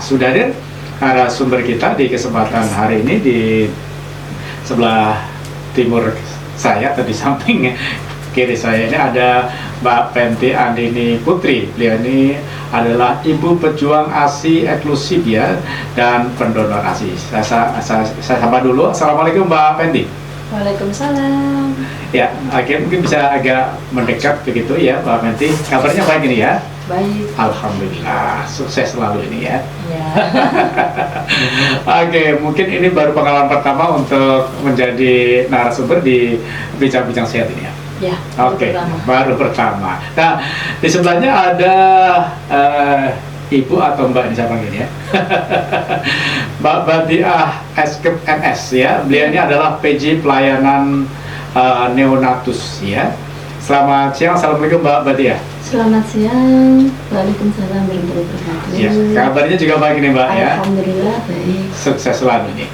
sudah hadir narasumber kita di kesempatan hari ini di sebelah timur saya atau di samping kiri saya ini ada Mbak Penti Andini Putri. Beliau ini adalah ibu pejuang ASI eksklusif ya dan pendonor ASI. Saya sapa dulu. Assalamualaikum Mbak Penti. Waalaikumsalam. Ya, mungkin bisa agak mendekat begitu ya Mbak Penti. Kabarnya baik ini ya? Baik. Alhamdulillah, sukses selalu ini ya. Ya. Oke, mungkin ini baru pengalaman pertama untuk menjadi narasumber di Bincang-Bincang Sehat ini ya. Ya. Oke, baru pertama. Nah, di sebelahnya ada Ibu atau Mbak ini siapa gini ya? Mbak Badiah Eskep MS ya. Beliau ini adalah PJ pelayanan neonatus ya. Selamat siang, assalamualaikum Mbak Badiah. Selamat siang. Waalaikumsalam warahmatullahi wabarakatuh. Ya, kabarnya juga baik nih Mbak ya. Alhamdulillah baik. Sukses selalu nih.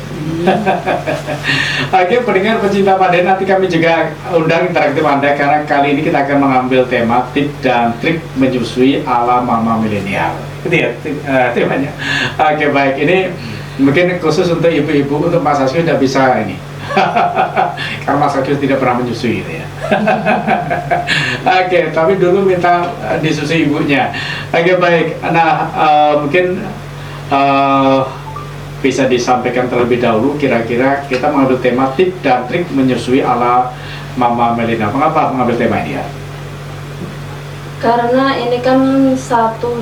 Oke, pendengar pecinta Paden, nanti kami juga undang interaktif Anda karena kali ini kita akan mengambil tema tips dan trik menyusui ala mama milenial. Itu ya temanya. Oke, baik. Ini mungkin khusus untuk ibu-ibu, untuk Mas Sakyus tidak bisa ini. Karena Mas Sakyus tidak pernah menyusui gitu ya. Oke, tapi dulu minta disusui ibunya. Oke, baik. Nah, mungkin bisa disampaikan terlebih dahulu kira-kira kita mengambil tema tips dan trik menyusui ala mama milenial. Mengapa mengambil tema ini ya? Karena ini kan 1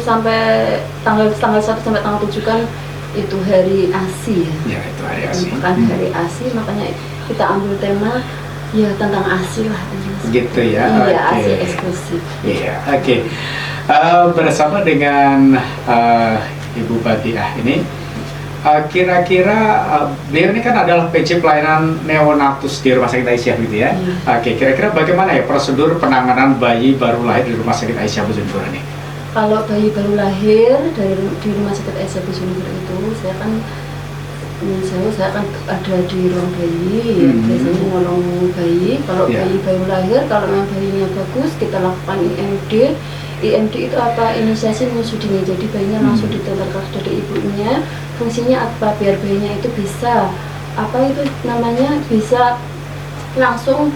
sampai tanggal 1 sampai tanggal 7 kan itu hari ASI ya. Ya, itu hari ASI. Bukan hari ASI, makanya kita ambil tema ya tentang ASI lah. Gitu ya. Iya, Okay. ASI eksklusif. Iya, oke. Bersama dengan Ibu Badiah ini, kira-kira beliau ini kan adalah PJ pelayanan neonatus di Rumah Sakit Aisyah gitu ya. Oke, kira-kira bagaimana ya prosedur penanganan bayi baru lahir di Rumah Sakit Aisyah Bojonegoro ini? Kalau bayi baru lahir di Rumah Sakit Aisyah Bojonegoro itu, saya kan ada di ruang bayi, biasanya nolong bayi. Kalau bayi baru lahir, kalau memang bayinya bagus, kita lakukan IMD. IMD itu apa? Inisiasi menyusu dini. Jadi bayinya langsung ditelerkan dari ibunya. Fungsinya apa? Biar bayinya itu bisa bisa langsung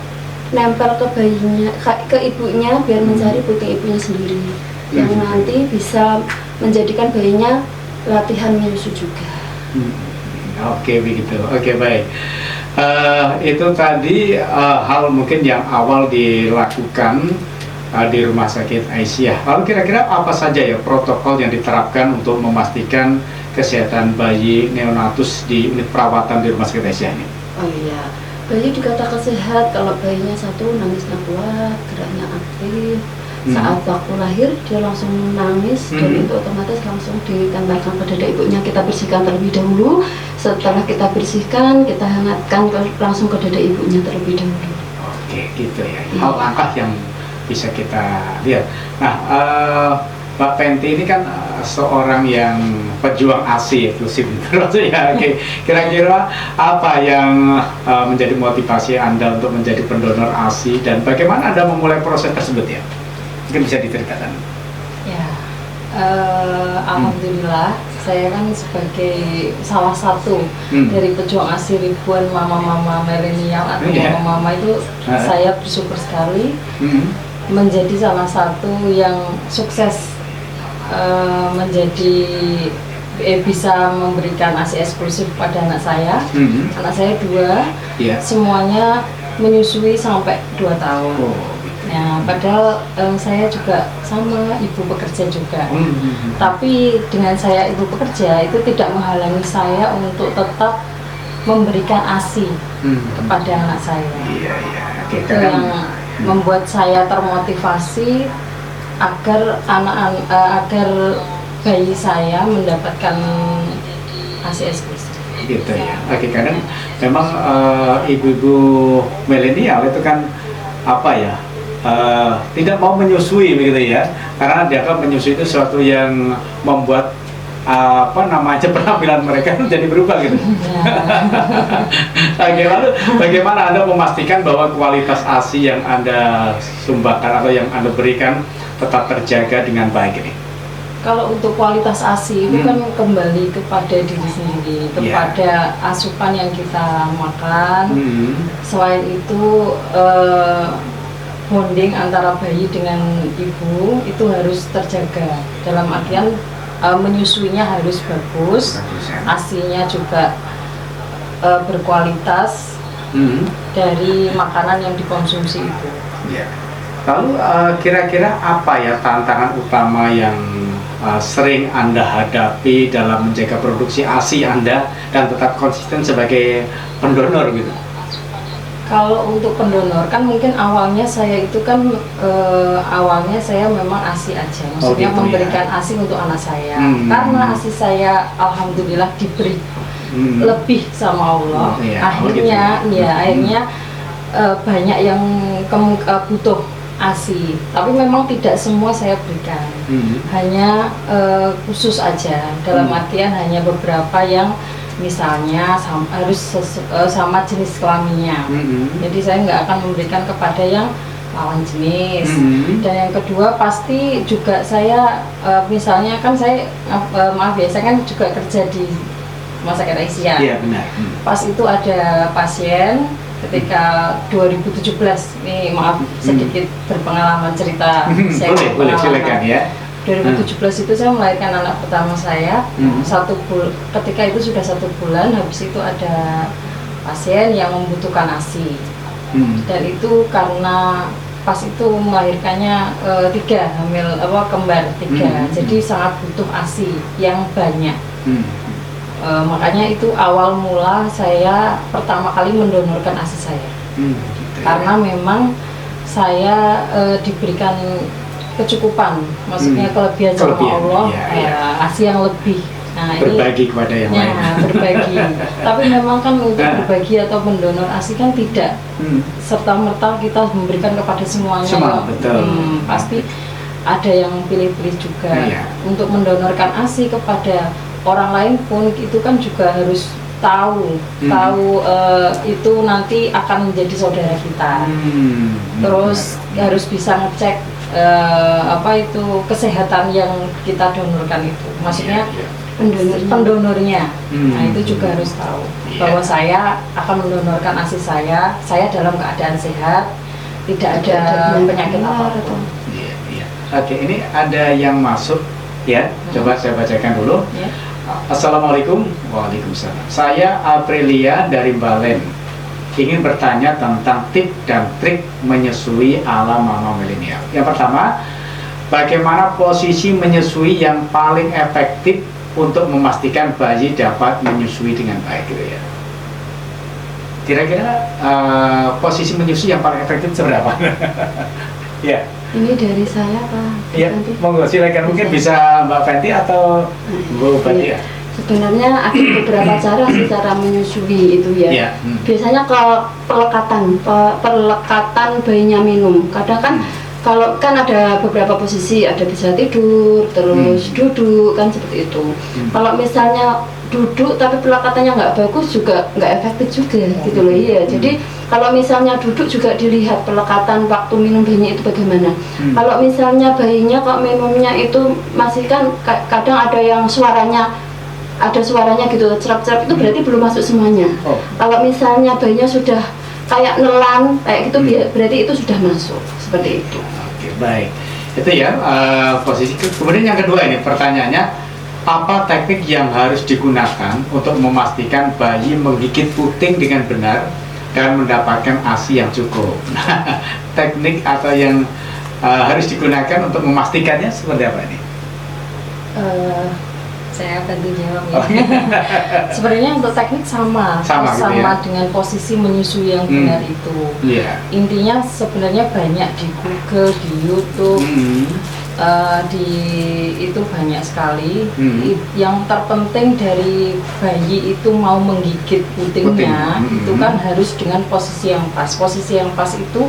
nempel ke bayinya, ke ibunya, biar mencari puting ibunya sendiri. Yang nanti bisa menjadikan bayinya latihan menyusu juga. Oke, begitu. Oke, baik. Itu tadi hal mungkin yang awal dilakukan di Rumah Sakit Aisyah. Lalu kira-kira apa saja ya protokol yang diterapkan untuk memastikan kesehatan bayi neonatus di unit perawatan di Rumah Sakit Aisyah ini? Oh iya, bayi dikatakan sehat kalau bayinya satu nangisnya kuat, geraknya aktif. Saat waktu lahir dia langsung nangis dan itu otomatis langsung ditempelkan ke dada ibunya. Kita bersihkan terlebih dahulu. Setelah kita bersihkan, kita hangatkan langsung ke dada ibunya terlebih dahulu. Oke, gitu ya. Hal langkah yang bisa kita lihat. Nah, Mbak Penti ini kan seorang yang pejuang ASI eksklusif terus ya. Oke, kira-kira apa yang menjadi motivasi Anda untuk menjadi pendonor ASI dan bagaimana Anda memulai proses tersebut ya? Mungkin bisa diceritakan. Ya, alhamdulillah saya kan sebagai salah satu dari pejuang ASI ribuan mama-mama milenial atau mama-mama itu saya bersyukur sekali menjadi salah satu yang sukses menjadi bisa memberikan ASI eksklusif pada anak saya. Anak saya 2, semuanya menyusui sampai 2 tahun. Ya, padahal saya juga sama ibu pekerja juga. Tapi dengan saya ibu pekerja itu tidak menghalangi saya untuk tetap memberikan ASI kepada anak saya. Itu yang membuat saya termotivasi agar agar bayi saya mendapatkan ASI eksklusif. Gitu ya. Oke, kadang memang ibu-ibu milenial itu kan tidak mau menyusui begitu ya, karena dianggap menyusui itu sesuatu yang membuat penampilan mereka jadi berubah gitu. Oke, lalu bagaimana Anda memastikan bahwa kualitas ASI yang Anda sumbangkan atau yang Anda berikan tetap terjaga dengan baik ini? Kalau untuk kualitas ASI itu kan kembali kepada diri sendiri, kepada asupan yang kita makan. Selain itu bonding antara bayi dengan ibu itu harus terjaga. Dalam artian menyusuinya harus bagus, ASINya juga berkualitas dari makanan yang dikonsumsi itu. Lalu kira-kira apa ya tantangan utama yang sering Anda hadapi dalam menjaga produksi ASI Anda dan tetap konsisten sebagai pendonor gitu? Kalau untuk pendonor kan mungkin awalnya saya itu kan awalnya saya memang ASI aja, maksudnya gitu, memberikan ASI untuk anak saya. Karena ASI saya alhamdulillah diberi lebih sama Allah. Akhirnya banyak yang butuh ASI, tapi memang tidak semua saya berikan, hanya khusus aja, dalam artian hanya beberapa yang misalnya harus sama jenis kelaminnya. Jadi saya nggak akan memberikan kepada yang lawan jenis. Dan yang kedua pasti juga saya misalnya kan saya maaf ya, saya kan juga kerja di rumah sakit Aisyah. Iya benar. Pas itu ada pasien ketika 2017, nih maaf sedikit berpengalaman cerita. Saya boleh silakan ya. 2017 itu saya melahirkan anak pertama saya. Ketika itu sudah 1 bulan, habis itu ada pasien yang membutuhkan ASI. Dan itu karena pas itu melahirkannya 3 hamil kembar 3, jadi sangat butuh ASI yang banyak. Makanya itu awal mula saya pertama kali mendonorkan ASI saya. Karena memang saya diberikan kecukupan, maksudnya kelebihan sama Allah, ASI yang lebih. Nah, berbagi kepada yang lain. Berbagi. Tapi memang kan untuk berbagi atau mendonor ASI kan tidak serta-merta kita memberikan kepada semuanya. Betul. Pasti ada yang pilih-pilih juga. Untuk mendonorkan ASI kepada orang lain pun itu kan juga harus tahu itu nanti akan menjadi saudara kita. Terus harus bisa ngecek itu kesehatan yang kita donorkan itu, maksudnya pendonornya. Nah itu juga harus tahu bahwa saya akan mendonorkan ASI saya dalam keadaan sehat, tidak ada penyakit apapun. Oke, ini ada yang masuk ya, coba saya bacakan dulu. Assalamualaikum. Waalaikumsalam. Saya Aprilia dari Balen, ingin bertanya tentang tips dan trik menyusui ala mama milenial. Yang pertama, bagaimana posisi menyusui yang paling efektif untuk memastikan bayi dapat menyusui dengan baik gitu ya? Kira-kira posisi menyusui yang paling efektif seberapa? Ya. Ini dari saya Pak. Iya, monggo silakan, mungkin bisa Mbak Fenty atau Bu Fatia. Sebenarnya ada beberapa cara sih cara menyusui itu ya. Biasanya kalau pelekatan bayinya minum. Kadang kan kalau kan ada beberapa posisi, ada bisa tidur, terus duduk kan seperti itu. Kalau misalnya duduk tapi pelekatannya nggak bagus juga nggak efektif juga gitu loh ya. Jadi kalau misalnya duduk juga dilihat pelekatan waktu minum bayinya itu bagaimana. Kalau misalnya bayinya kok minumnya itu masih kan kadang ada yang suaranya gitu cerap-cerap, itu berarti belum masuk semuanya. Kalau misalnya bayinya sudah kayak nelan kayak gitu berarti itu sudah masuk seperti itu. Oke, baik. Itu ya posisi. Kemudian yang kedua ini pertanyaannya, apa teknik yang harus digunakan untuk memastikan bayi menggigit puting dengan benar dan mendapatkan ASI yang cukup? Teknik atau yang harus digunakan untuk memastikannya seperti apa ini? Saya bantu jawab ya. Sebenarnya untuk teknik sama gitu ya? Dengan posisi menyusui yang benar itu. Intinya sebenarnya banyak di Google, di YouTube, itu banyak sekali. Yang terpenting dari bayi itu mau menggigit putingnya itu kan harus dengan posisi yang pas. Posisi yang pas itu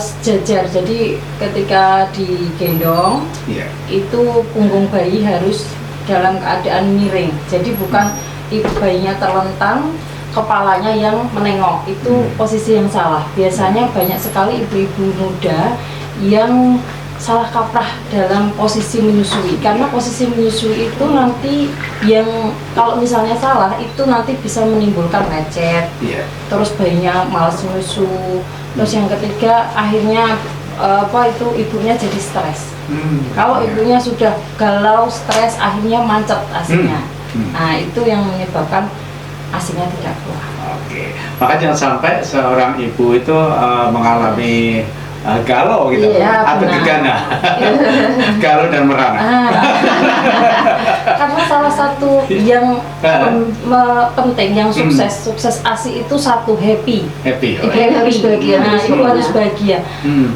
sejajar, jadi ketika digendong itu punggung bayi harus dalam keadaan miring, jadi bukan ibu bayinya terlentang, kepalanya yang menengok, itu posisi yang salah. Biasanya banyak sekali ibu-ibu muda yang salah kaprah dalam posisi menyusui, karena posisi menyusui itu nanti yang kalau misalnya salah itu nanti bisa menimbulkan lecet, terus bayinya malas menyusu, terus yang ketiga akhirnya ibunya jadi stres. Kalau ibunya sudah galau, stres, akhirnya mancet asinya. Nah itu yang menyebabkan asinya tidak keluar. Oke, maka jangan sampai seorang ibu itu mengalami galau gitu, atau gegana, galau dan merana. Karena salah satu yang penting, yang sukses ASI itu satu happy. Ibu harus bahagia. Nah, ibu harus bahagia.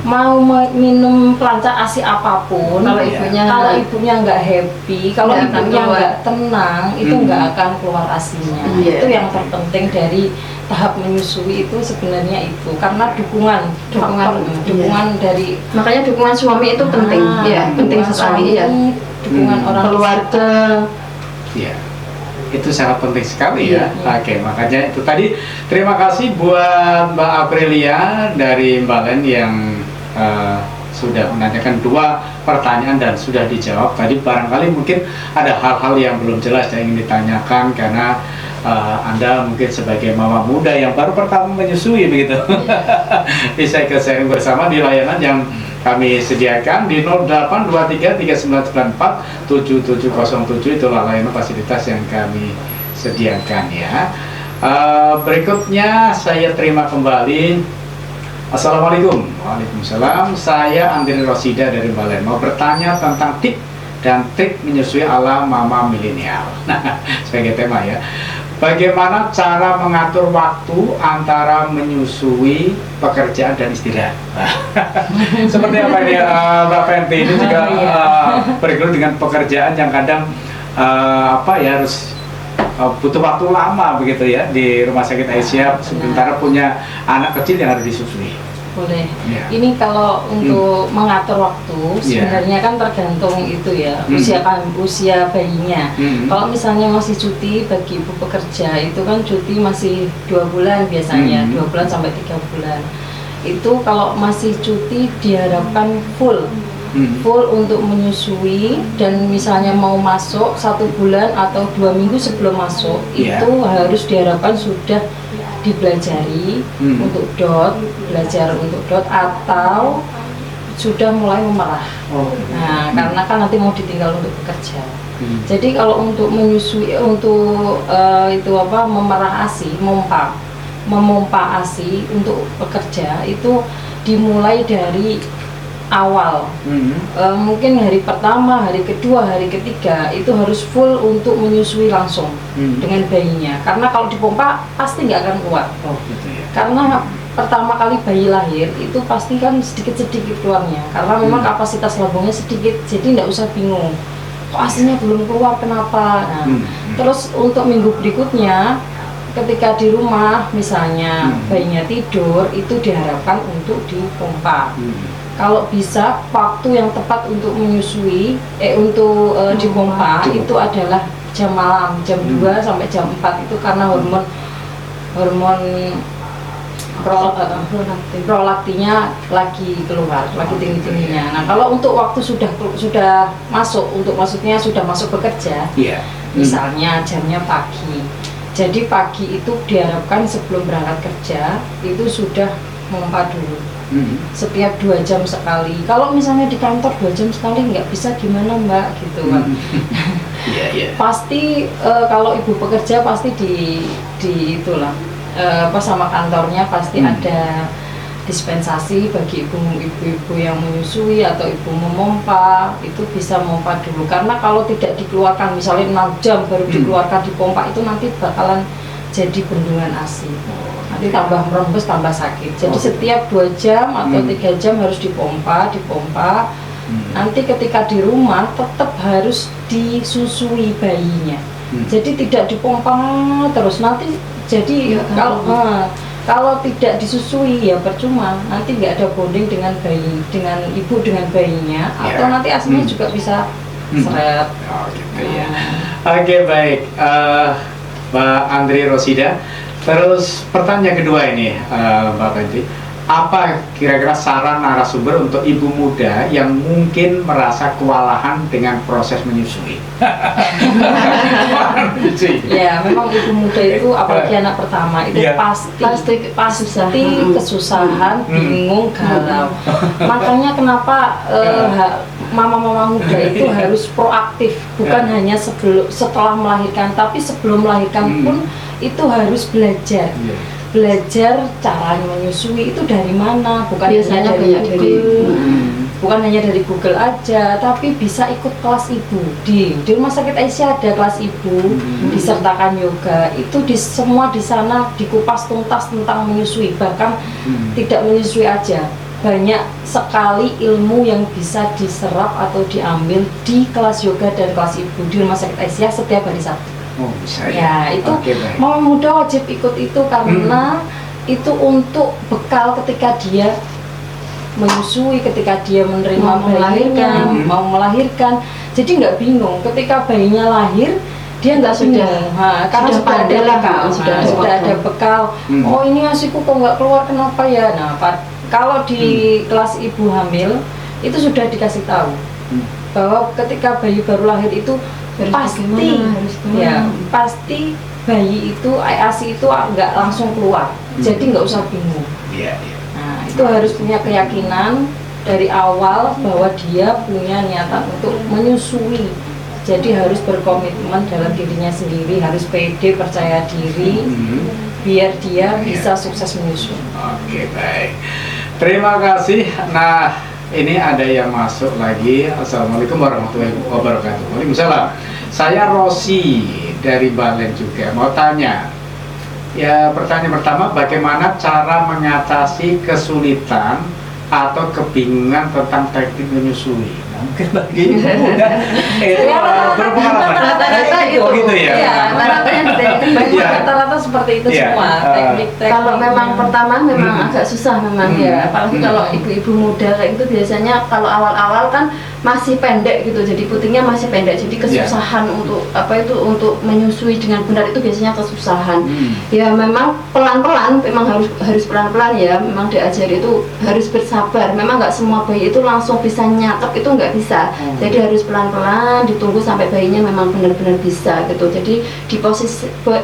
Mau minum pelancar ASI apapun, kalau ibunya nggak happy, kalau ibunya nggak tenang, itu nggak akan keluar ASInya. Itu yang terpenting dari tahap menyusui itu sebenarnya itu, karena dukungan dari, makanya dukungan suami itu penting, penting sekali, dukungan orang keluarga, itu sangat penting sekali ya. Oke, makanya itu tadi terima kasih buat Mbak Aprilia dari Mbalen yang sudah menanyakan 2 pertanyaan dan sudah dijawab. Tadi barangkali mungkin ada hal-hal yang belum jelas yang ingin ditanyakan karena Anda mungkin sebagai mama muda yang baru pertama menyusui begitu. Bisa ikut sharing bersama di layanan yang kami sediakan di 082339947707. Itulah layanan fasilitas yang kami sediakan ya. Berikutnya saya terima kembali. Assalamualaikum. Waalaikumsalam. Saya Andri Rosida dari Mbalen, mau bertanya tentang tips dan trik menyusui ala mama milenial. Nah, sebagai tema ya. Bagaimana cara mengatur waktu antara menyusui, pekerjaan dan istirahat? Seperti apa ini Mbak Fenty, ini juga bergelut dengan pekerjaan yang kadang harus butuh waktu lama begitu ya di Rumah Sakit Aisyah, sementara punya anak kecil yang harus disusui. Boleh. Ini kalau untuk mengatur waktu sebenarnya kan tergantung itu ya, usia bayinya. Kalau misalnya masih cuti, bagi ibu pekerja itu kan cuti masih 2 bulan biasanya, 2 bulan sampai 3 bulan. Itu kalau masih cuti diharapkan full untuk menyusui, dan misalnya mau masuk 1 bulan atau 2 minggu sebelum masuk itu harus diharapkan sudah dipelajari untuk belajar untuk dot atau sudah mulai memerah. Nah, karena kan nanti mau ditinggal untuk bekerja. Jadi kalau untuk menyusui, untuk memerah ASI, memompa ASI untuk bekerja itu dimulai dari awal. Mungkin hari pertama, hari kedua, hari ketiga itu harus full untuk menyusui langsung dengan bayinya, karena kalau dipompa pasti nggak akan kuat. Karena pertama kali bayi lahir itu pasti kan sedikit-sedikit keluarnya, karena memang kapasitas lambungnya sedikit, jadi nggak usah bingung kok ASInya belum keluar kenapa. Nah, terus untuk minggu berikutnya ketika di rumah misalnya bayinya tidur itu diharapkan untuk dipompa. Kalau bisa waktu yang tepat untuk menyusui untuk dipompa itu adalah jam malam, jam 2 sampai jam 4 itu, karena hormon prolaktinnya lagi keluar, lagi tinggi-tingginya. Nah, kalau untuk waktu sudah masuk, maksudnya sudah masuk bekerja, misalnya jamnya pagi. Jadi pagi itu diharapkan sebelum berangkat kerja itu sudah memompa dulu. Setiap 2 jam sekali. Kalau misalnya di kantor 2 jam sekali nggak bisa, gimana Mbak gitu kan? Pasti kalau ibu pekerja pasti di itulah sama kantornya pasti ada dispensasi bagi ibu-ibu yang menyusui atau ibu memompa, itu bisa memompa dulu, karena kalau tidak dikeluarkan misalnya 6 jam baru dikeluarkan dipompa itu nanti bakalan jadi bendungan ASI. Nanti tambah merembes, tambah sakit. Jadi setiap 2 jam atau 3 jam harus dipompa. Nanti ketika di rumah tetap harus disusui bayinya. Jadi tidak dipompa terus. Nanti jadi kalau tidak disusui ya percuma. Nanti nggak ada bonding dengan bayi, dengan ibu dengan bayinya, atau nanti ASInya juga bisa seret. Oke, baik. Mbak Andri Rosida. Terus pertanyaan kedua ini, Mbak Fenty, apa kira-kira saran narasumber untuk ibu muda yang mungkin merasa kewalahan dengan proses menyusui? Ya, memang ibu muda itu apalagi anak pertama itu pasti kesusahan, bingung, galau. Makanya kenapa mama-mama muda itu harus proaktif, bukan hanya setelah melahirkan, tapi sebelum melahirkan pun itu harus belajar. Belajar cara menyusui itu dari mana, bukan biasanya hanya dari Google, bukan hanya dari Google aja, tapi bisa ikut kelas ibu di Rumah Sakit Aisyah ada kelas ibu, disertakan yoga, itu semua di sana dikupas tuntas tentang menyusui, bahkan tidak menyusui aja, banyak sekali ilmu yang bisa diserap atau diambil di kelas yoga dan kelas ibu di Rumah Sakit Aisyah setiap hari Sabtu. Oh, bisa ya, itu mama muda wajib ikut itu karena itu untuk bekal ketika dia menyusui, ketika dia menerima bayinya, mau melahirkan. Jadi nggak bingung ketika bayinya lahir, dia nggak bingung, karena sudah ada bekal. Oh, ini asiku kok nggak keluar, kenapa ya? Nah, kalau di kelas ibu hamil itu sudah dikasih tahu bahwa ketika bayi baru lahir itu pasti bayi itu ASI itu nggak langsung keluar, jadi nggak usah bingung. Nah, itu harus punya keyakinan dari awal bahwa dia punya niatan untuk menyusui, jadi harus berkomitmen dalam dirinya sendiri, harus pede, percaya diri, biar dia bisa sukses menyusui. Oke, baik, terima kasih. Nah, ini ada yang masuk lagi. Assalamualaikum warahmatullahi wabarakatuh. Waalaikumsalam. Saya Rosi dari Balen juga. Mau tanya, ya pertanyaan pertama, bagaimana cara mengatasi kesulitan atau kebingungan tentang teknik menyusui? Nah, mungkin bagi ibu muda itu berpengalaman. Rata-rata itu gitu ya. Rata-rata seperti itu semua. Teknik-teknik. Kalau memang pertama memang agak susah memang ya. Apalagi kalau ibu-ibu muda kayak itu biasanya kalau awal-awal kan masih pendek gitu, jadi putingnya masih pendek, jadi kesusahan untuk untuk menyusui dengan benar itu biasanya kesusahan. Ya memang pelan-pelan, memang harus pelan-pelan ya, memang diajari itu harus bersabar. Memang nggak semua bayi itu langsung bisa nyakap, itu nggak bisa. Jadi harus pelan-pelan, ditunggu sampai bayinya memang benar-benar bisa gitu. Jadi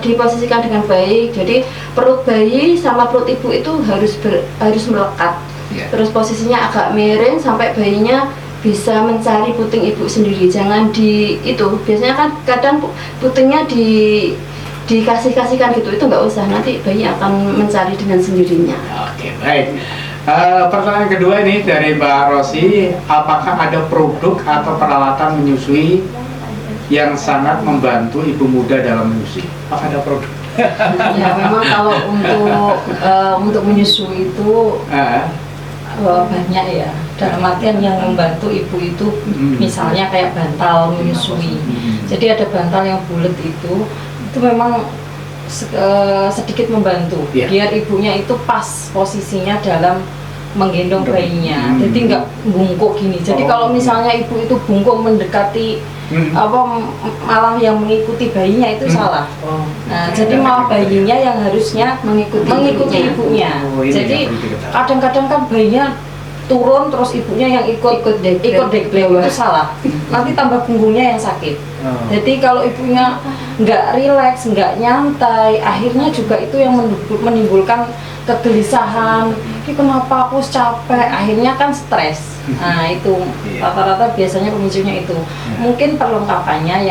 diposisikan dengan baik. Jadi perut bayi sama perut ibu itu harus melekat. Terus posisinya agak miring sampai bayinya bisa mencari puting ibu sendiri, jangan biasanya kan kadang putingnya dikasihkan gitu, itu nggak usah, nanti bayi akan mencari dengan sendirinya. Oke, baik. Pertanyaan kedua ini dari Mbak Rosi, apakah ada produk atau peralatan menyusui yang sangat membantu ibu muda dalam menyusui? Apakah ada produk? Ya memang kalau untuk menyusui itu banyak ya, dalam artian yang membantu ibu itu misalnya kayak bantal menyusui. Jadi ada bantal yang bulat itu memang sedikit membantu biar ibunya itu pas posisinya dalam menggendong bayinya, jadi nggak bungkuk gini. Jadi kalau misalnya ibu itu bungkuk mendekati malah yang mengikuti bayinya itu salah. Nah, jadi malah bayinya yang harusnya mengikuti ibunya. Jadi kadang-kadang kan bayinya turun terus ibunya yang ikut dekbek itu salah. Nanti tambah punggungnya yang sakit. Jadi kalau ibunya nggak rileks, nggak nyantai, akhirnya juga itu yang menimbulkan kegelisahan. Ini kenapa aku capek? Akhirnya kan stres. Nah itu rata-rata biasanya pemicunya itu. Mungkin perlengkapannya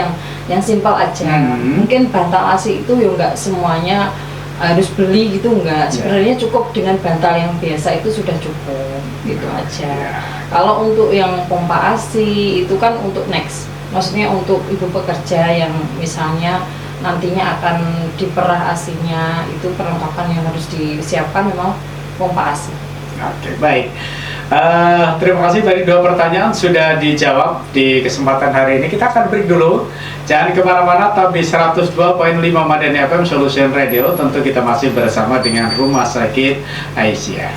yang simpel aja. Mungkin bantal ASI itu ya nggak semuanya harus beli gitu, enggak. Sebenarnya cukup dengan bantal yang biasa itu sudah cukup, gitu aja. Kalau untuk yang pompa ASI itu kan untuk next, maksudnya untuk ibu pekerja yang misalnya nantinya akan diperah ASI-nya, itu perlengkapan yang harus disiapkan memang pompa ASI. Oke, baik. Terima kasih, tadi dua pertanyaan sudah dijawab di kesempatan hari ini. Kita akan break dulu. Jangan kemana-mana, tapi 102.5 Madani FM Solution Radio. Tentu kita masih bersama dengan Rumah Sakit Aisyah.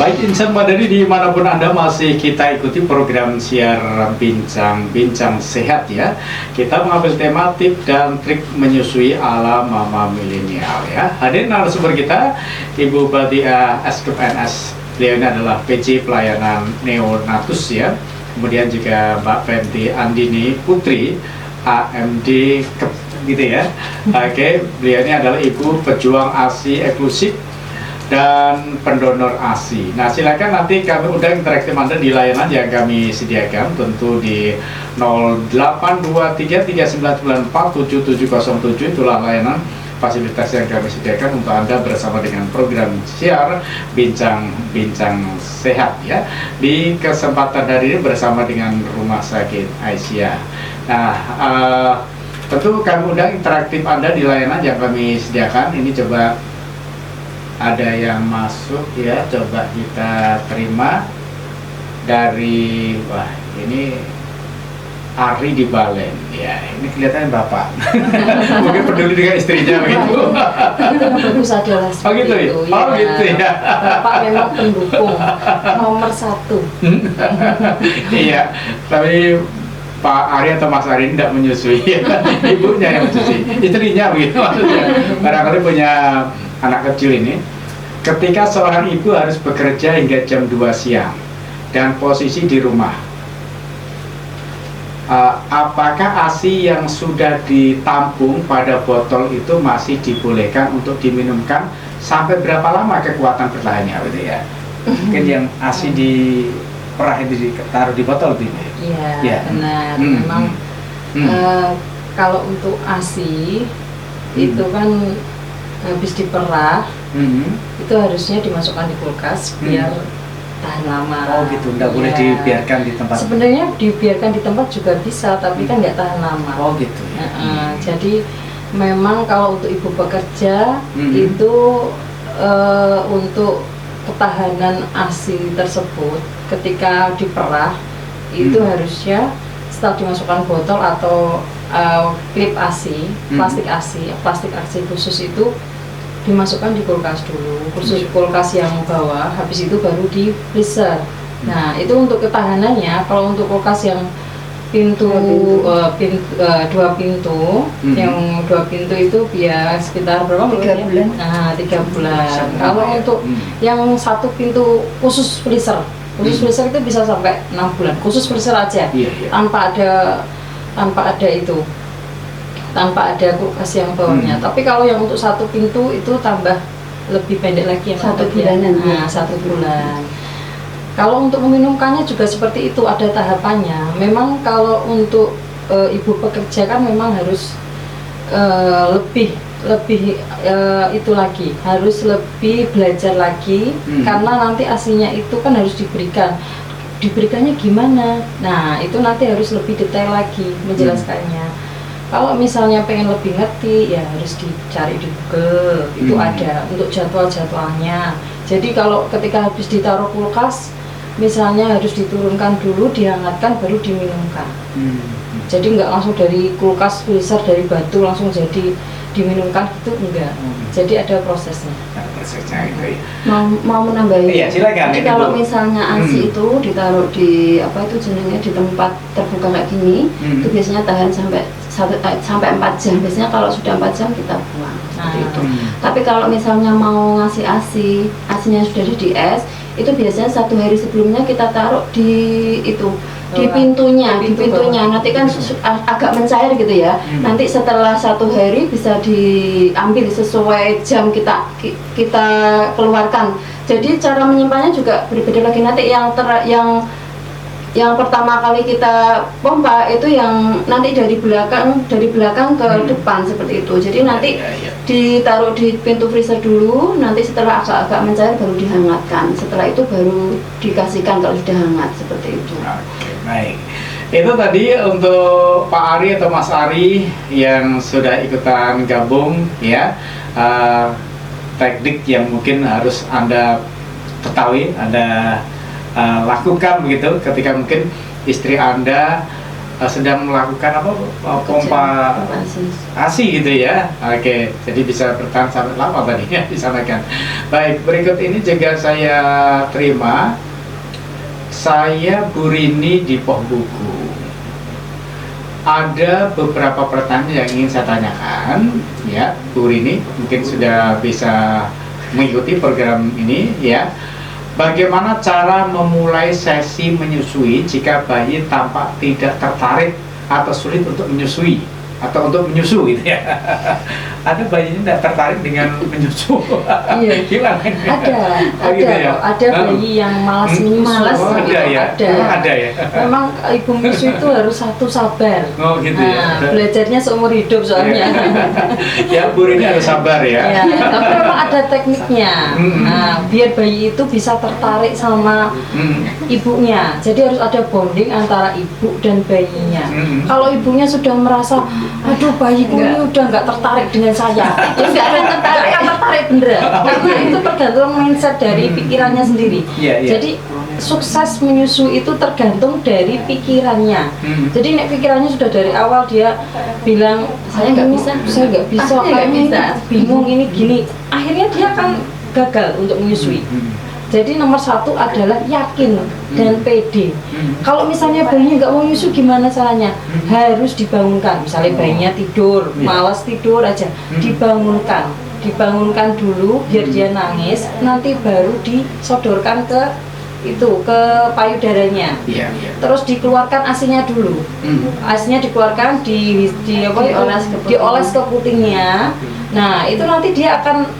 Baik insan Madani, dimanapun Anda masih kita ikuti program siar bincang-bincang sehat ya. Kita mengambil tema tip dan trik menyusui ala mama milenial ya. Hadir narasumber kita Ibu Badiah SKPNS. Beliau ini adalah PJ pelayanan neonatus ya. Kemudian juga Mbak Fenty Andini Putri AMD gitu ya. Oke, beliau ini adalah ibu pejuang ASI eksklusif dan pendonor ASI. Nah, silakan nanti kami undang interaktif Anda di layanan yang kami sediakan, tentu di 082339947707. Itulah layanan fasilitas yang kami sediakan untuk Anda bersama dengan program siar bincang-bincang sehat ya. Di kesempatan hari ini bersama dengan Rumah Sakit Aisyah. Nah, tentu kami undang interaktif Anda di layanan yang kami sediakan. Ini coba ada yang masuk ya, coba kita terima dari, wah ini Ari di Balen ya, ini kelihatan bapak mungkin peduli dengan istrinya begitu. Itu yang bagus adalah Oh gitu ya? itu, Oh gitu ya? Bapak memang pendukung nomor 1. Iya, tapi Pak Ari atau Mas Ari tidak menyusui, ibunya yang menyusui, istrinya begitu maksudnya. Barangkali punya anak kecil ini, ketika seorang ibu harus bekerja hingga jam 2 siang dan posisi di rumah, apakah ASI yang sudah ditampung pada botol itu masih dibolehkan untuk diminumkan sampai berapa lama kekuatan bertahannya gitu ya? Mungkin yang ASI di perah itu ditaruh di botol gitu. Iya, Ya. benar. Memang kalau untuk ASI itu kan habis diperah, itu harusnya dimasukkan di kulkas biar tahan lama. Oh gitu, nggak boleh dibiarkan di tempat. Sebenarnya dibiarkan di tempat juga bisa, tapi kan nggak tahan lama. Oh gitu ya. Jadi memang kalau untuk ibu bekerja itu untuk ketahanan ASI tersebut ketika diperah itu harusnya setelah dimasukkan botol atau klip ASI, plastik ASI khusus itu dimasukkan di kulkas dulu, khusus kulkas yang bawah, habis itu baru di freezer. Nah itu untuk ketahanannya. Kalau untuk kulkas yang dua pintu, yang 2 pintu itu biar sekitar berapa? 3 bulan. Nah 3 bulan. Kalau untuk yang 1 pintu khusus freezer itu bisa sampai 6 bulan. Khusus freezer aja, tanpa ada kulkas yang bawahnya. Tapi kalau yang untuk 1 pintu itu tambah lebih pendek lagi, yang 1 bulanan. Nah, 1 bulan. Kalau untuk meminumkannya juga seperti itu, ada tahapannya. Memang kalau untuk ibu pekerja kan memang harus lebih itu lagi, harus lebih belajar lagi karena nanti ASINya itu kan harus diberikannya gimana. Nah itu nanti harus lebih detail lagi menjelaskannya. Kalau misalnya pengen lebih ngerti ya harus dicari di Google, itu ada untuk jadwal-jadwalnya. Jadi kalau ketika habis ditaruh kulkas, misalnya harus diturunkan dulu, dihangatkan, baru diminumkan. Jadi nggak langsung dari kulkas freezer dari batu langsung jadi diminumkan gitu, enggak. Jadi ada prosesnya. Prosesnya itu ya. Mau menambahin? Iya, silakan. Jadi kalau misalnya ASI itu ditaruh di di tempat terbuka kayak gini, itu biasanya tahan sampai 4 jam. Biasanya kalau sudah 4 jam kita buang. Seperti itu. Tapi kalau misalnya mau ngasih ASINya sudah di es, itu biasanya 1 hari sebelumnya kita taruh di pintunya. Nanti kan agak mencair gitu ya. Nanti setelah 1 hari bisa diambil sesuai jam kita keluarkan. Jadi cara menyimpannya juga berbeda lagi. Nanti yang pertama kali kita pompa itu yang nanti dari belakang ke depan seperti itu. Jadi nanti ditaruh di pintu freezer dulu, nanti setelah agak mencair baru dihangatkan. Setelah itu baru dikasihkan kalau sudah hangat seperti itu. Oke, baik. Itu tadi untuk Pak Ari atau Mas Ari yang sudah ikutan gabung ya. Teknik yang mungkin harus Anda ketahui, Anda lakukan begitu ketika mungkin istri Anda sedang melakukan apa pompa ASI gitu ya. Oke, jadi bisa bertahan sampai lama tadi ya disampaikan. Baik, berikut ini juga saya terima. Saya Bu Rini di Poh Buku. Ada beberapa pertanyaan yang ingin saya tanyakan ya, Bu Rini mungkin sudah bisa mengikuti program ini ya. Bagaimana cara memulai sesi menyusui jika bayi tampak tidak tertarik atau sulit untuk menyusui atau untuk menyusu gitu ya? Ada bayi ini tidak tertarik dengan menyusu. Iya. Gimana? Ada bayi yang malas menyusu. Ada ya. Ada ya. Memang ibu menyusu itu harus satu sabar. Oh gitu ya. Belajarnya seumur hidup soalnya. Ya, Bu Rini harus sabar ya. Ya, tapi memang ada tekniknya. Nah, biar bayi itu bisa tertarik sama ibunya. Jadi harus ada bonding antara ibu dan bayinya. Kalau ibunya sudah merasa, aduh bayiku ini udah nggak tertarik dengan saya, itu nggak akan tertarik beneran. Karena itu tergantung mindset dari pikirannya sendiri. Jadi sukses menyusu itu tergantung dari pikirannya. Jadi nek pikirannya sudah dari awal dia bilang saya nggak bisa, kayaknya bingung ini gini, akhirnya dia akan gagal untuk menyusui. Jadi nomor satu adalah yakin dan pede. Kalau misalnya bayinya nggak mau nyusu, gimana caranya? Harus dibangunkan. Misalnya bayinya tidur, malas tidur aja, dibangunkan dulu biar dia nangis. Nanti baru disodorkan ke payudaranya. Terus dikeluarkan asinya dulu. Asinya dikeluarkan, dioles ke putingnya. Nah itu nanti dia akan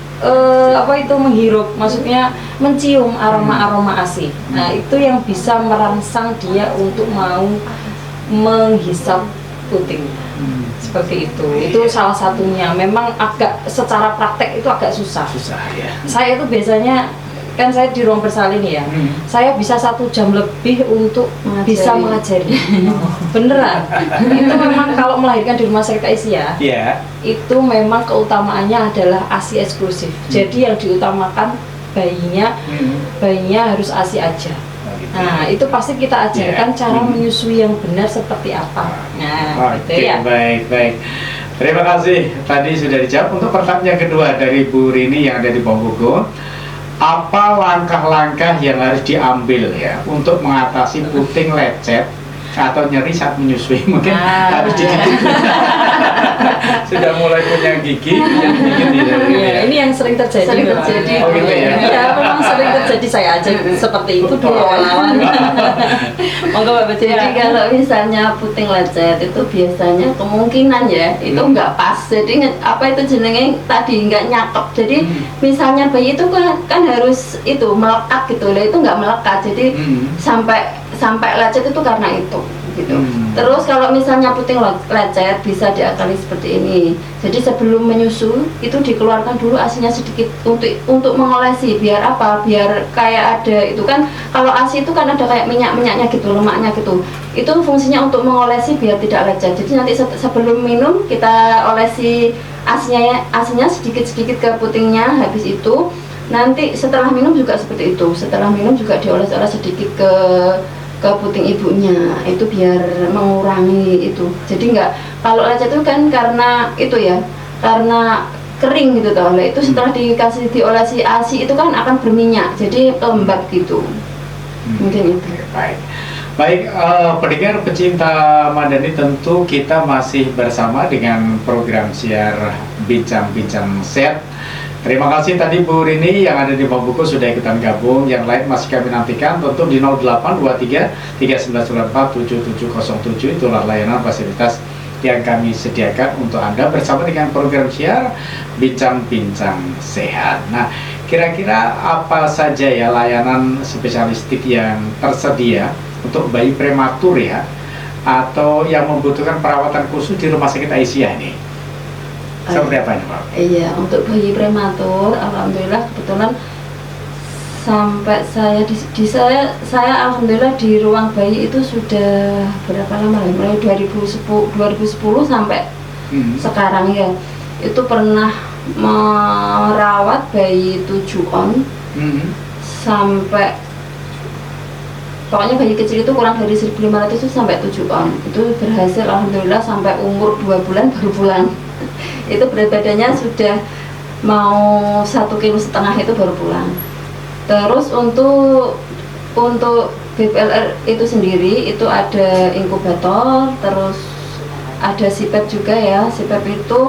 menghirup, maksudnya mencium aroma ASI. Nah itu yang bisa merangsang dia untuk mau menghisap puting. Seperti itu salah satunya. Memang agak secara praktek itu agak susah ya. Saya itu biasanya kan saya di ruang bersalin ya, saya bisa 1 jam lebih untuk bisa mengajari. Beneran, itu memang kalau melahirkan di rumah sakit Aisyah, itu memang keutamaannya adalah ASI eksklusif. Jadi yang diutamakan bayinya harus ASI aja. Nah itu pasti kita ajarkan cara menyusui yang benar seperti apa. Nah, gitu ya. Baik. Terima kasih. Tadi sudah dijawab. Untuk pertanyaan kedua dari Bu Rini yang ada di Poh Buku. Apa langkah-langkah yang harus diambil ya untuk mengatasi puting lecet atau nyeri saat menyusui? Mungkin harus digigit. Sudah mulai punya gigi, yang digigit ya. Ini yang sering terjadi. Oh gitu ya? Ya memang sering terjadi, saya aja seperti itu dulu awal-awal. Monggo Mbak Betty. Jadi kalau misalnya puting lecet itu biasanya kemungkinan ya itu nggak pas. Jadi apa itu jenenge tadi nggak nyakep. Jadi misalnya bayi itu kan harus itu melekat gitu lah, itu nggak melekat. Jadi sampai lecet itu karena itu gitu. Terus kalau misalnya puting lecet bisa diakali seperti ini. Jadi sebelum menyusu itu dikeluarkan dulu asinya sedikit untuk mengolesi. Biar apa? Biar kayak ada itu kan, kalau asi itu kan ada kayak minyaknya gitu, lemaknya gitu. Itu fungsinya untuk mengolesi biar tidak lecet. Jadi nanti sebelum minum kita olesi asinya sedikit-sedikit ke putingnya. Habis itu nanti setelah minum juga seperti itu. Setelah minum juga dioles-oles sedikit ke puting ibunya, itu biar mengurangi itu. Jadi nggak, kalau lecet itu kan karena itu ya, karena kering gitu toh. Itu setelah diolesi ASI itu kan akan berminyak, jadi lembab gitu. Mungkin itu. Baik, pendengar pecinta Madani, tentu kita masih bersama dengan program siar Bincang-Bincang Sehat. Terima kasih tadi Bu Rini yang ada di Poh Buku sudah ikutan gabung. Yang lain masih kami nantikan tentu di 0823 3994 7707. Itulah layanan fasilitas yang kami sediakan untuk Anda bersama dengan program siar Bincang-Bincang Sehat. Nah, kira-kira apa saja ya layanan spesialistik yang tersedia untuk bayi prematur ya, atau yang membutuhkan perawatan khusus di Rumah Sakit Aisyah ini? Seperti apa ini, Pak? Iya, untuk bayi prematur, alhamdulillah kebetulan sampai saya alhamdulillah di ruang bayi itu sudah berapa lama ya? Mulai 2010 sampai sekarang ya. Itu pernah merawat bayi 7 on sampai pokoknya bayi kecil itu kurang dari 1.500 itu sampai 7 on. Itu berhasil alhamdulillah sampai umur 2 bulan baru pulang. Itu berat badannya sudah mau 1,5 kg itu baru pulang. Terus untuk BPLR itu sendiri itu ada inkubator, terus ada CPAP juga ya. CPAP itu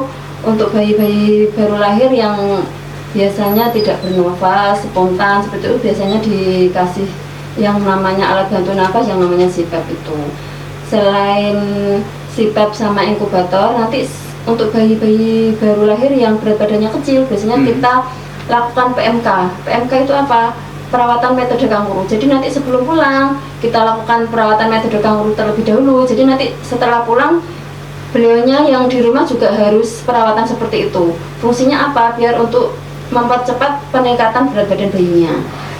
untuk bayi-bayi baru lahir yang biasanya tidak bernafas spontan seperti itu, biasanya dikasih yang namanya alat bantu nafas yang namanya CPAP itu. Selain CPAP sama inkubator, nanti untuk bayi-bayi baru lahir yang berat badannya kecil biasanya kita lakukan PMK. PMK itu apa? Perawatan metode kanguru. Jadi nanti sebelum pulang kita lakukan perawatan metode kanguru terlebih dahulu. Jadi nanti setelah pulang beliaunya yang di rumah juga harus perawatan seperti itu. Fungsinya apa? Biar untuk mempercepat peningkatan berat badan bayinya.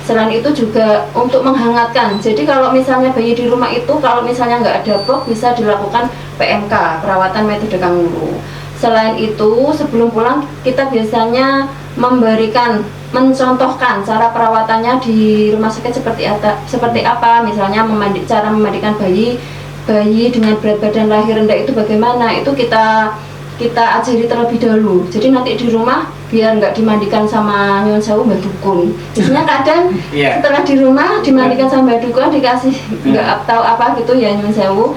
Selain itu juga untuk menghangatkan. Jadi kalau misalnya bayi di rumah itu kalau misalnya nggak ada box bisa dilakukan PMK, perawatan metode kanguru. Selain itu sebelum pulang kita biasanya mencontohkan cara perawatannya di rumah sakit seperti apa. Misalnya cara memandikan bayi dengan berat badan lahir rendah itu bagaimana, itu kita ajari terlebih dahulu. Jadi nanti di rumah biar nggak dimandikan sama nyuwun sewu mbak dukun. Biasanya kadang setelah di rumah dimandikan sama mbak dukun dikasih nggak tahu apa gitu ya nyuwun sewu.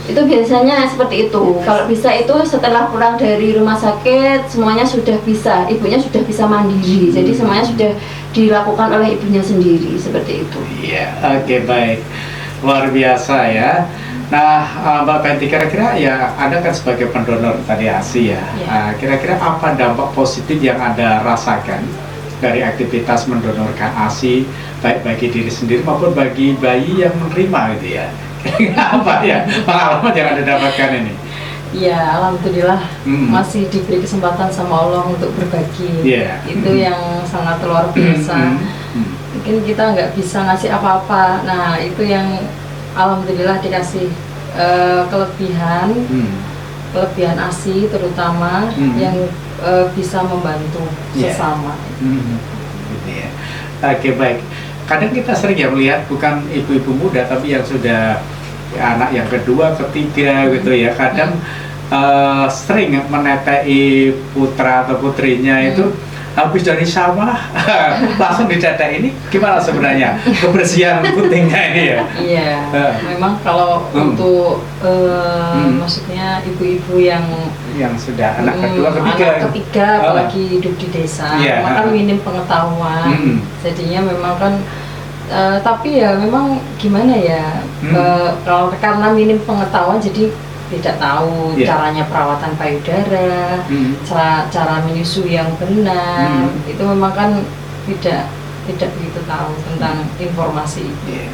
Itu biasanya seperti itu. Kalau bisa itu setelah pulang dari rumah sakit semuanya sudah bisa, ibunya sudah bisa mandiri. Jadi semuanya sudah dilakukan oleh ibunya sendiri seperti itu. Iya, oke, baik. Luar biasa ya. Nah, Mbak Penti, kira-kira ya Anda kan sebagai pendonor tadi ASI ya. Kira-kira apa dampak positif yang Anda rasakan dari aktivitas mendonorkan ASI baik bagi diri sendiri maupun bagi bayi yang menerima gitu ya? Apa ya pengalaman yang Anda dapatkan ini? Ya, alhamdulillah masih diberi kesempatan sama Allah untuk berbagi. Itu yang sangat luar biasa. Mungkin kita nggak bisa ngasih apa-apa. Nah, itu yang alhamdulillah dikasih kelebihan ASI terutama yang bisa membantu sesama. Gitu ya. Oke, baik. Kadang kita sering ya melihat bukan ibu-ibu muda tapi yang sudah anak yang kedua, ketiga gitu ya. Kadang sering menetei putra atau putrinya itu habis dari sawah langsung ditetek. Ini gimana sebenarnya kebersihan putingnya ini ya? Iya, memang kalau untuk maksudnya ibu-ibu yang sudah anak kedua, ketiga apalagi hidup di desa, maka minim pengetahuan. Jadinya memang kan tapi ya memang gimana ya, kalau karena minim pengetahuan jadi tidak tahu caranya perawatan payudara, cara menyusui yang benar. Itu memang kan tidak begitu tahu tentang informasi itu.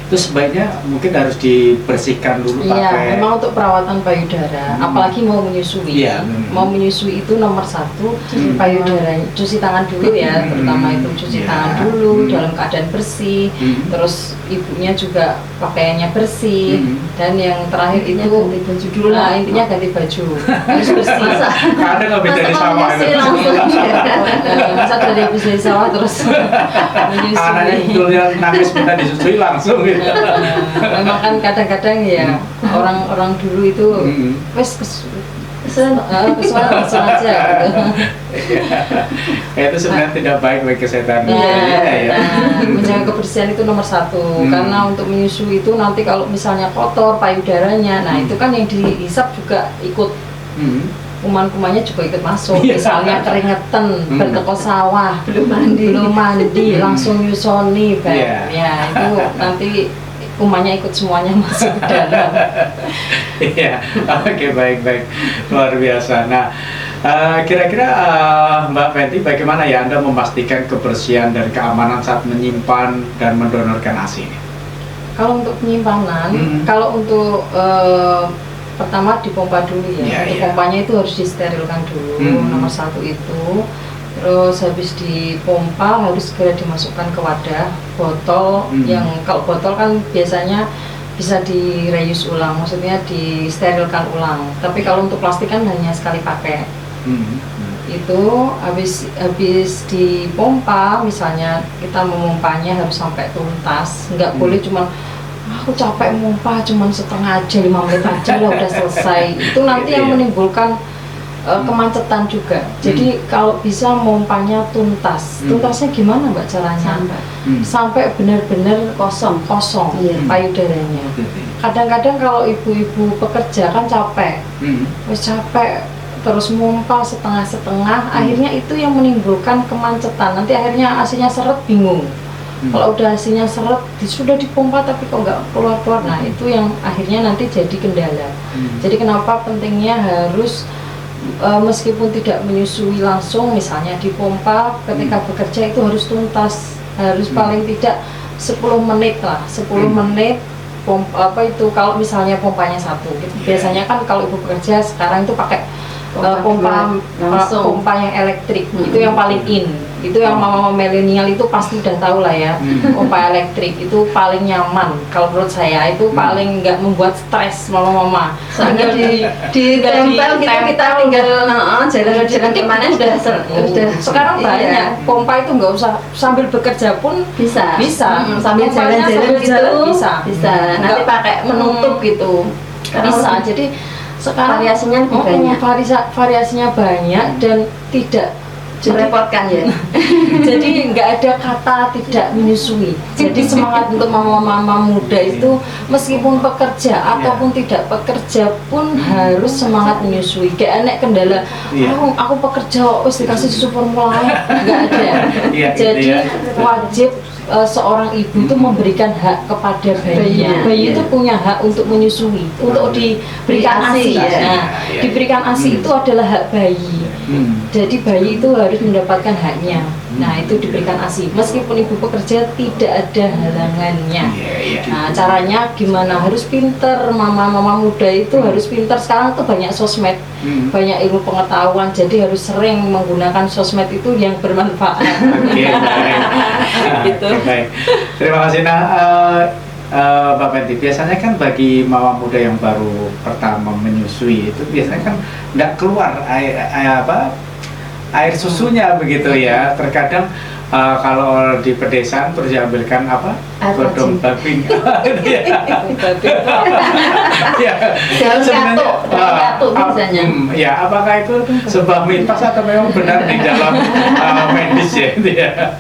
Itu sebaiknya mungkin harus dibersihkan dulu pakai. Memang untuk perawatan payudara, apalagi mau menyusui. Mau menyusui itu nomor 1 payudara, cuci tangan dulu ya, terutama itu cuci tangan dulu dalam keadaan bersih. Terus ibunya juga pakaiannya bersih. Dan yang terakhir itu ganti baju dulu lah. Intinya ganti baju harus bersih. Ada nggak bisa di sawah itu? Masa dari habis dari sawah terus menyusui. Anak itu yang nangis minta disusui langsung gitu. Memang kan kadang-kadang ya orang dulu itu wes kesulitan aja gitu. Itu sebenarnya tidak baik bagi kesehatan. Menjaga kebersihan itu nomor 1 karena untuk menyusui itu nanti kalau misalnya kotor payudaranya, nah itu kan yang dihisap juga ikut kuman-kumannya juga ikut masuk. Misalnya keringetan, berteko sawah, belum mandi, langsung nyusoni, ya itu nanti kumannya ikut semuanya masuk ke dalam. Oke, baik, luar biasa. Nah, kira-kira Mbak Penti, bagaimana ya Anda memastikan kebersihan dan keamanan saat menyimpan dan mendonorkan ASI ini? Kalau untuk penyimpanan, kalau untuk pertama dipompa dulu ya. Untuk pompanya itu harus disterilkan dulu, nomor 1 itu. Terus habis dipompa harus segera dimasukkan ke wadah botol. Yang kalau botol kan biasanya bisa direuse ulang, maksudnya disterilkan ulang. Tapi kalau untuk plastik kan hanya sekali pakai. Itu habis dipompa, misalnya kita memompanya harus sampai tuntas, nggak boleh cuma aku capek mumpah cuman setengah aja, 5 menit aja lah udah selesai. Itu nanti yang menimbulkan kemacetan juga. Jadi kalau bisa mompanya tuntas. Tuntasnya gimana Mbak caranya? Sampai benar-benar kosong payudaranya. Kadang-kadang kalau ibu-ibu pekerja kan capek, wis capek terus mumpah setengah-setengah, akhirnya itu yang menimbulkan kemacetan. Nanti akhirnya asinya seret, bingung. Kalau udah asinya seret, sudah dipompa tapi kok nggak keluar-keluar. Nah itu yang akhirnya nanti jadi kendala. Jadi kenapa pentingnya harus meskipun tidak menyusui langsung, misalnya dipompa, ketika bekerja itu harus tuntas, harus paling tidak 10 menit lah, 10 menit pompa, apa itu kalau misalnya pompanya 1 gitu. Biasanya kan kalau ibu bekerja sekarang itu pakai pompa yang elektrik, itu yang paling in, itu yang mama milenial itu pasti udah tahu lah ya. Pompa elektrik itu paling nyaman kalau menurut saya, itu paling nggak membuat stres mama-mama. Soalnya ditempel gitu, kita tinggal jalan-jalan kemana sudah. Sekarang banyak pompa itu nggak usah sambil bekerja pun bisa. Sambil jalan-jalan gitu bisa. Nanti pakai penutup gitu bisa. Jadi sekarang variasinya lebih banyak, variasinya banyak dan tidak merepotkan ya. Jadi nggak ada kata tidak menyusui. Jadi semangat untuk mama-mama muda itu meskipun pekerja ataupun tidak pekerja pun harus semangat menyusui. Kayak enek kendala, aku pekerja wis dikasih susu formula, nggak ada. Jadi wajib seorang ibu itu memberikan hak kepada bayinya. Bayi itu punya hak untuk menyusui, untuk diberikan ASI. Nah, diberikan ASI itu adalah hak bayi. Jadi bayi itu harus mendapatkan haknya. Nah, itu diberikan ASI. Meskipun ibu pekerja tidak ada halangannya. Nah, caranya gimana? Harus pinter, mama-mama muda itu harus pinter. Sekarang tuh banyak sosmed, banyak ilmu pengetahuan. Jadi harus sering menggunakan sosmed itu yang bermanfaat. Gitu. Baik, terima kasih. Nah, Mbak Penti, biasanya kan bagi mama muda yang baru pertama menyusui itu biasanya kan nggak keluar air susunya begitu ya. Terkadang kalau di pedesaan terus diambilkan godong babing. Daun katuk biasanya. Ya, apakah itu sebuah mitos atau memang benar di dalam medis ya?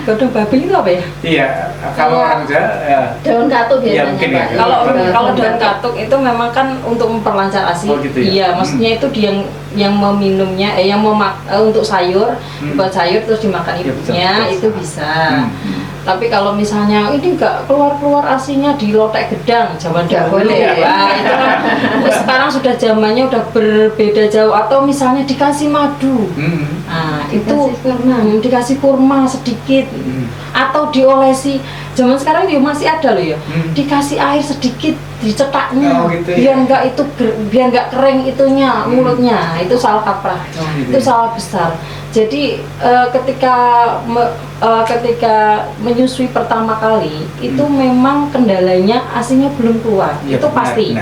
Godong babing itu apa ya? Iya, kalau orang Jawa daun katuk biasanya. mungkin ya. Kalau daun katuk itu memang kan untuk memperlancar ASI. Iya, maksudnya itu dia yang meminumnya, untuk sayur, buat sayur terus dimakan ibunya, itu bisa. Tapi kalau misalnya ini nggak keluar asinya di lotek gedang, zaman dahulu ya, itu kan sekarang sudah zamannya udah berbeda jauh. Atau misalnya dikasih madu, nah itu dikasih kurma sedikit, atau diolesi. Zaman sekarang juga masih ada loh ya, dikasih air sedikit dicetaknya, biar nggak kering itunya mulutnya. Itu salah kaprah, itu salah besar. Jadi ketika menyusui pertama kali itu memang kendalanya asinya belum keluar, itu pasti.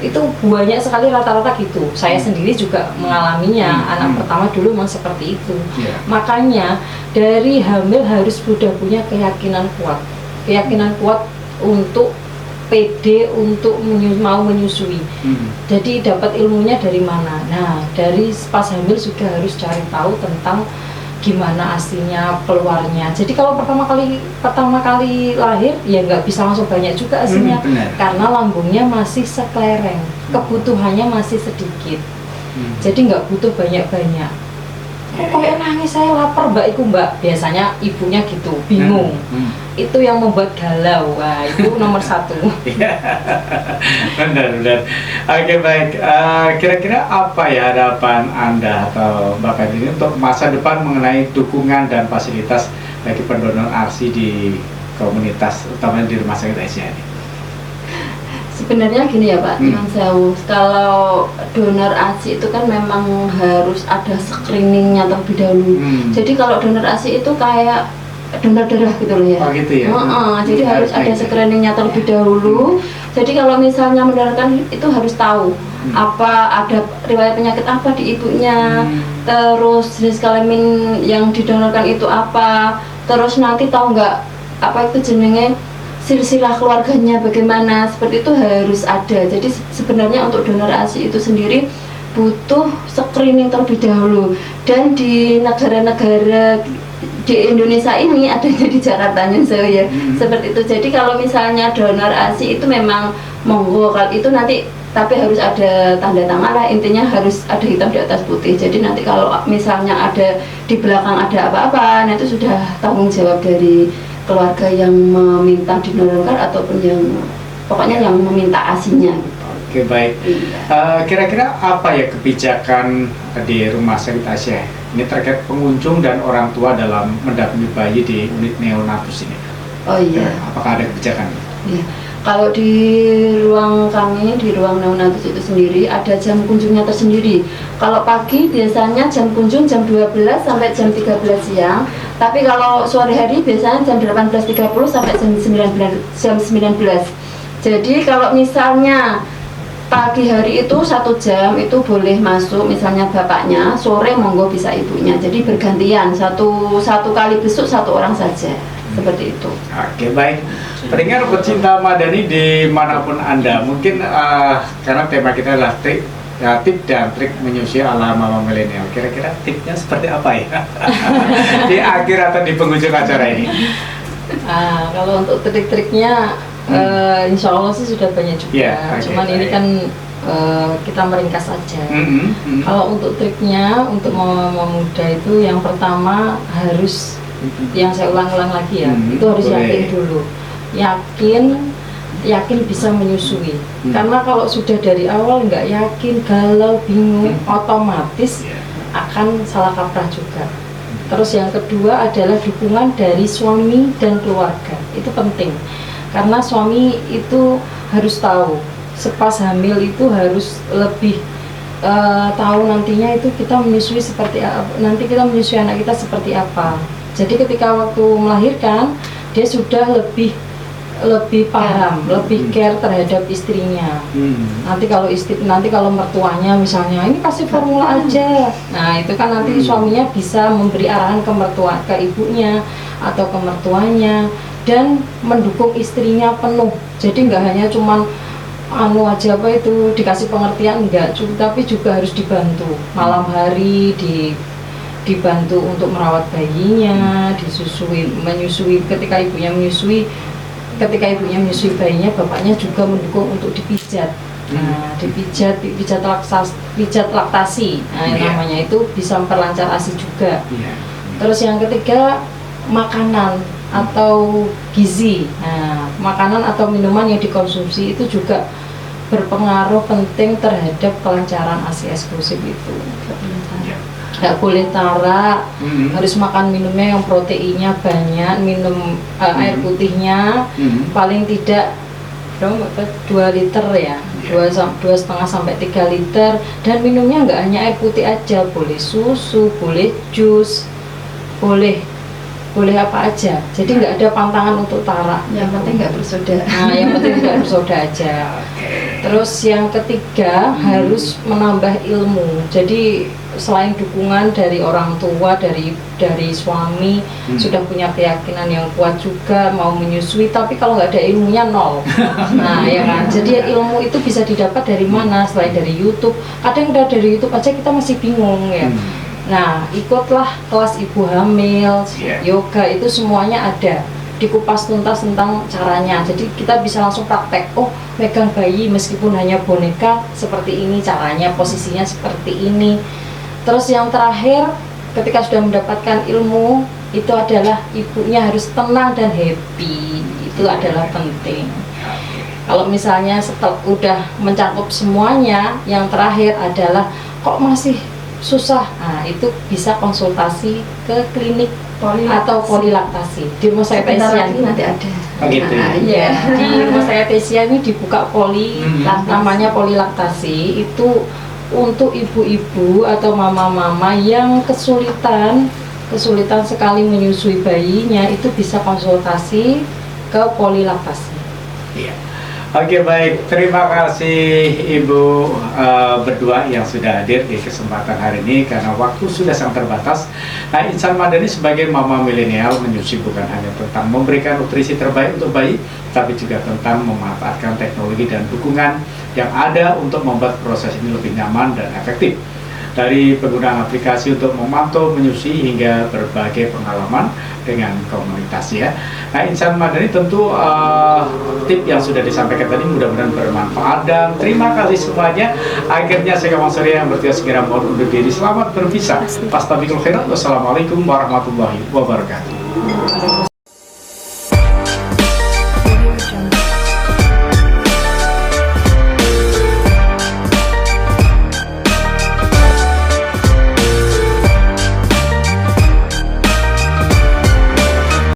Itu banyak sekali rata-rata gitu. Saya sendiri juga mengalaminya. Anak pertama dulu memang seperti itu. Makanya dari hamil harus sudah punya keyakinan kuat untuk PD untuk mau menyusui. Jadi dapat ilmunya dari mana? Nah, dari pas hamil juga harus cari tahu tentang gimana asinya keluarnya. Jadi kalau pertama kali lahir ya nggak bisa langsung banyak juga asinya, karena lambungnya masih seklereng, kebutuhannya masih sedikit. Jadi nggak butuh banyak-banyak. Kok nangis, saya lapar mbak, biasanya ibunya gitu, bingung. Itu yang membuat galau. Wah, itu nomor 1. Benar. Oke, baik. Kira-kira apa ya harapan Anda atau Mbak Penti untuk masa depan mengenai dukungan dan fasilitas bagi pendonor ASI di komunitas, utamanya di Rumah Sakit Aisyah ini? Sebenarnya gini ya Pak, kalau donor ASI itu kan memang harus ada screeningnya terlebih dahulu. Jadi kalau donor ASI itu kayak donor darah gitu loh ya. Oh gitu ya. Jadi harus ada screeningnya terlebih dahulu. Jadi kalau misalnya mendonorkan itu harus tahu apa ada riwayat penyakit apa di ibunya, terus jenis kelamin yang didonorkan itu apa, terus nanti tahu nggak apa itu jenenge silsilah keluarganya bagaimana, seperti itu harus ada. Jadi sebenarnya untuk donor ASI itu sendiri butuh screening terlebih dahulu, dan di negara-negara di Indonesia ini adanya di Jakartanya saya seperti itu. Jadi kalau misalnya donor ASI itu memang monggo, kalau itu nanti tapi harus ada tanda tangan lah, intinya harus ada hitam di atas putih. Jadi nanti kalau misalnya ada di belakang ada apa-apa, nah itu sudah tanggung jawab dari keluarga yang meminta didonorkan ataupun yang pokoknya yang meminta ASI-nya. Oke, baik. Kira-kira apa ya kebijakan di Rumah Sakit Asia ini terkait pengunjung dan orang tua dalam mendampingi bayi di unit neonatus ini? Oh iya. Apakah ada kebijakan? Iya. Kalau di ruang kami, di ruang neonatus itu sendiri ada jam kunjungnya tersendiri. Kalau pagi biasanya jam kunjung jam 12 sampai jam 13 siang. Tapi kalau sore hari biasanya jam 18.30 sampai jam 19. Jadi kalau misalnya pagi hari itu 1 jam itu boleh masuk, misalnya bapaknya, sore monggo bisa ibunya. Jadi bergantian, satu kali besuk 1 orang saja. Seperti itu. Oke, baik. Pendengar pecinta Madani dimanapun Anda, mungkin karena tema kita adalah tip dan trik menyusui ala mama milenial. Kira-kira tipnya seperti apa ya? Di akhir atau di penghujung acara ini? Kalau untuk trik-triknya, insya Allah sih sudah banyak juga. Yeah, okay, cuman ini kan kita meringkas saja. Kalau untuk triknya, untuk mama muda itu yang pertama harus, yang saya ulang-ulang lagi ya, itu harus yakin dulu, yakin bisa menyusui. Karena kalau sudah dari awal nggak yakin, galau, bingung, otomatis akan salah kaprah juga. Terus yang kedua adalah dukungan dari suami dan keluarga, itu penting. Karena suami itu harus tahu, sepas hamil itu harus lebih tahu nantinya itu kita menyusui seperti apa, nanti kita menyusui anak kita seperti apa. Jadi ketika waktu melahirkan dia sudah lebih paham, lebih care terhadap istrinya. Nanti kalau mertuanya misalnya ini kasih formula aja, nah itu kan nanti suaminya bisa memberi arahan ke ibunya atau ke mertuanya dan mendukung istrinya penuh. Jadi nggak hanya cuman aja dikasih pengertian, enggak, tapi juga harus dibantu malam hari, dibantu untuk merawat bayinya, menyusui ketika ibunya menyusui bayinya, bapaknya juga mendukung untuk dipijat. Nah, pijat laktasi. Nah, namanya itu bisa memperlancar ASI juga. Terus yang ketiga, makanan atau gizi. Nah, makanan atau minuman yang dikonsumsi itu juga berpengaruh penting terhadap kelancaran ASI eksklusif itu. Nggak boleh tara, harus makan minumnya yang proteinnya banyak, minum air putihnya paling tidak 2 liter ya, 2,5 sampai 3 liter, dan minumnya nggak hanya air putih aja, boleh susu, boleh jus, boleh apa aja. Jadi nggak ada pantangan untuk tara. Yang penting nggak bersoda. Nah, yang penting nggak bersoda aja. Terus yang ketiga harus menambah ilmu. Jadi selain dukungan dari orang tua, dari suami, sudah punya keyakinan yang kuat juga mau menyusui, tapi kalau nggak ada ilmunya nol. Nah, ya kan. Jadi ilmu itu bisa didapat dari mana? Selain dari YouTube. Kadang dari YouTube aja kita masih bingung ya. Nah, ikutlah kelas ibu hamil, yoga, itu semuanya ada, dikupas tuntas tentang caranya. Jadi kita bisa langsung praktek, oh megang bayi meskipun hanya boneka seperti ini caranya, posisinya seperti ini. Terus yang terakhir, ketika sudah mendapatkan ilmu, itu adalah ibunya harus tenang dan happy, itu adalah penting. Kalau misalnya setelah udah mencakup semuanya, yang terakhir adalah kok masih susah, nah itu bisa konsultasi ke klinik atau polilaktasi di rumah saya Tesia nanti ada. Gitu. Ya, di rumah saya Tesia ini dibuka namanya polilaktasi, itu untuk ibu-ibu atau mama-mama yang kesulitan sekali menyusui bayinya, itu bisa konsultasi ke polilaktasi. Iya. Oke, baik, terima kasih Ibu berdua yang sudah hadir di kesempatan hari ini karena waktu sudah sangat terbatas. Nah, Insan Madani sebagai mama milenial menyusui bukan hanya tentang memberikan nutrisi terbaik untuk bayi, tapi juga tentang memanfaatkan teknologi dan dukungan yang ada untuk membuat proses ini lebih nyaman dan efektif. Dari penggunaan aplikasi untuk memantau menyusui hingga berbagai pengalaman dengan komunitas ya. Nah, Insan Madani tentu tip yang sudah disampaikan tadi mudah-mudahan bermanfaat dan terima kasih semuanya. Akhirnya saya Kamal Surya yang bertugas segera mohon undur diri. Selamat berpisah. Fastabiqul khairat. Wassalamualaikum warahmatullahi wabarakatuh.